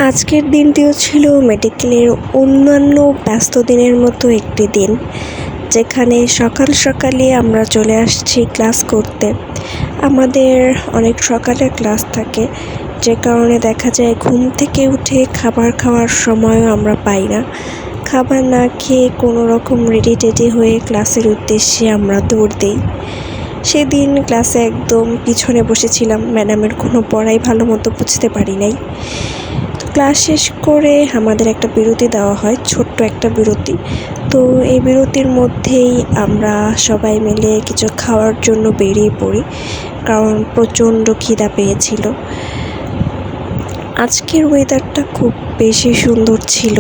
আজকের দিনটিও ছিল মেডিকেলের অন্যান্য ব্যস্ত দিনের মতো একটি দিন, যেখানে সকাল সকালে আমরা চলে আসছি ক্লাস করতে। আমাদের অনেক সকালে ক্লাস থাকে, যে কারণে দেখা যায় ঘুম থেকে উঠে খাবার খাওয়ার সময়ও আমরা পাই না। খাবার না খেয়ে কোনো রকম রেডি টেডি হয়ে ক্লাসের উদ্দেশ্যে আমরা দৌড় দিই। সেদিন ক্লাসে একদম পিছনে বসেছিলাম, ম্যাডামের কোনো পড়াই ভালো মতো বুঝতে পারি নাই। ক্লাস শেষ করে আমাদের একটা বিরতি দেওয়া হয়, ছোট্ট একটা বিরতি। তো এই বিরতির মধ্যেই আমরা সবাই মিলে কিছু খাওয়ার জন্য বেরিয়ে পড়ি, কারণ প্রচণ্ড খিদা পেয়েছিল। আজকের ওয়েদারটা খুব বেশি সুন্দর ছিল,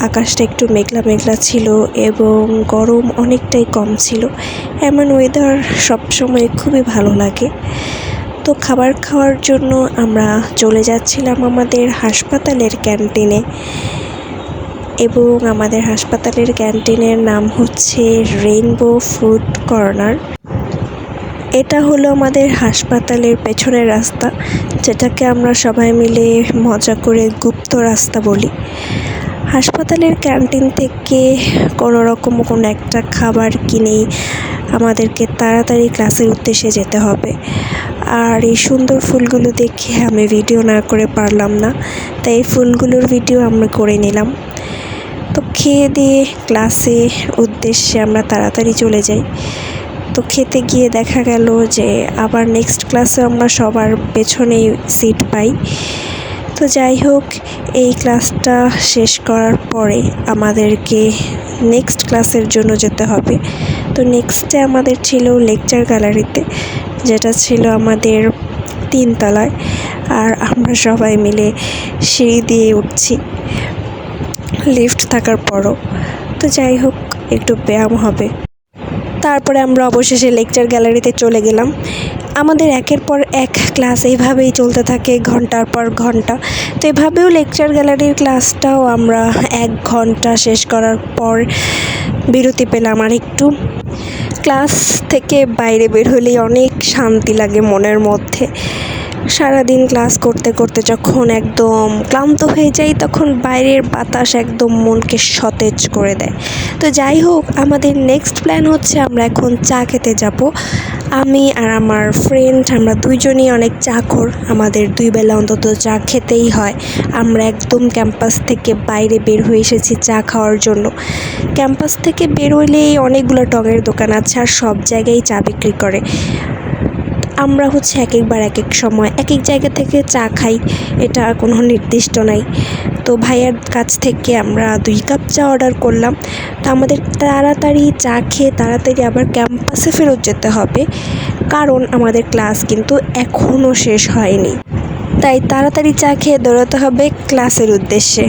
আকাশটা একটু মেঘলা মেঘলা ছিল এবং গরম অনেকটাই কম ছিল। এমন ওয়েদার সবসময় খুবই ভালো লাগে। তো খাবার খাওয়ার জন্য আমরা চলে যাচ্ছিলাম আমাদের হাসপাতালের ক্যান্টিনে, এবং আমাদের হাসপাতালের ক্যান্টিনের নাম হচ্ছে রেইনবো ফুড কর্নার। এটা হলো আমাদের হাসপাতালের পেছনের রাস্তা, যেটাকে আমরা সবাই মিলে মজা করে গুপ্ত রাস্তা বলি। হাসপাতালের ক্যান্টিন থেকে কোনো একটা খাবার কিনেই আমাদেরকে তাড়াতাড়ি ক্লাসের উদ্দেশ্যে যেতে হবে। আর এই সুন্দর ফুলগুলো দেখে আমি ভিডিও না করে পারলাম না, তাই এই ফুলগুলোর ভিডিও আমরা করে নিলাম। তো খেয়ে দিয়ে ক্লাসের উদ্দেশ্যে আমরা তাড়াতাড়ি চলে যাই। তো খেতে গিয়ে দেখা গেল যে আবার নেক্সট ক্লাসে আমরা সবার পেছনেই সিট পাই। তো যাই হোক, এই ক্লাসটা শেষ করার পরে আমাদেরকে নেক্সট ক্লাসের জন্য যেতে হবে। তো নেক্সটে আমাদের ছিল লেকচার গ্যালারিতে, যেটা ছিল আমাদের 3 তলায়। আর আমরা সবাই মিলে সিঁড়ি দিয়ে উঠছি, লিফট থাকার পরও। তো যাই হোক, একটু ব্যায়াম হবে। তারপরে আমরা অবশেষে লেকচার গ্যালারিতে চলে গেলাম। আমাদের একের পর এক ক্লাস এইভাবেই চলতে থাকে, ঘন্টার পর ঘন্টা। তো এভাবেও লেকচার গ্যালারির ক্লাসটাও আমরা 1 ঘন্টা শেষ করার পর বিরতি পেলাম। আর একটু ক্লাস থেকে বাইরে বের হলেই অনেক শান্তি লাগে মনের মধ্যে। সারাদিন ক্লাস করতে করতে যখন একদম ক্লান্ত হয়ে যাই, তখন বাইরের বাতাস একদম মনকে সতেজ করে দেয়। তো যাই হোক, আমাদের নেক্সট প্ল্যান হচ্ছে আমরা এখন চা খেতে যাব। আমি আর আমার ফ্রেন্ড, আমরা দুইজনই অনেক চাখোর, আমাদের 2 বেলা অন্তত চা খেতেই হয়। আমরা একদম ক্যাম্পাস থেকে বাইরে বের হয়ে এসেছি চা খাওয়ার জন্য। ক্যাম্পাস থেকে বের হলেই অনেকগুলো টঙের দোকান আছে, আর সব জায়গায় চা বিক্রি করে। আমরা এক একবার এক এক সময় এক এক জায়গা থেকে চা খাই, এটা কোনো নির্দিষ্ট নাই। তো ভাইয়ার কাছ থেকে আমরা 2 কাপ চা অর্ডার করলাম। তো আমাদের তাড়াতাড়ি চা খেয়ে তাড়াতাড়ি আবার ক্যাম্পাসে ফেরত যেতে হবে, কারণ আমাদের ক্লাস কিন্তু এখনও শেষ হয়নি। তাই তাড়াতাড়ি চা খেয়ে দৌড়াতে হবে ক্লাসের উদ্দেশ্যে।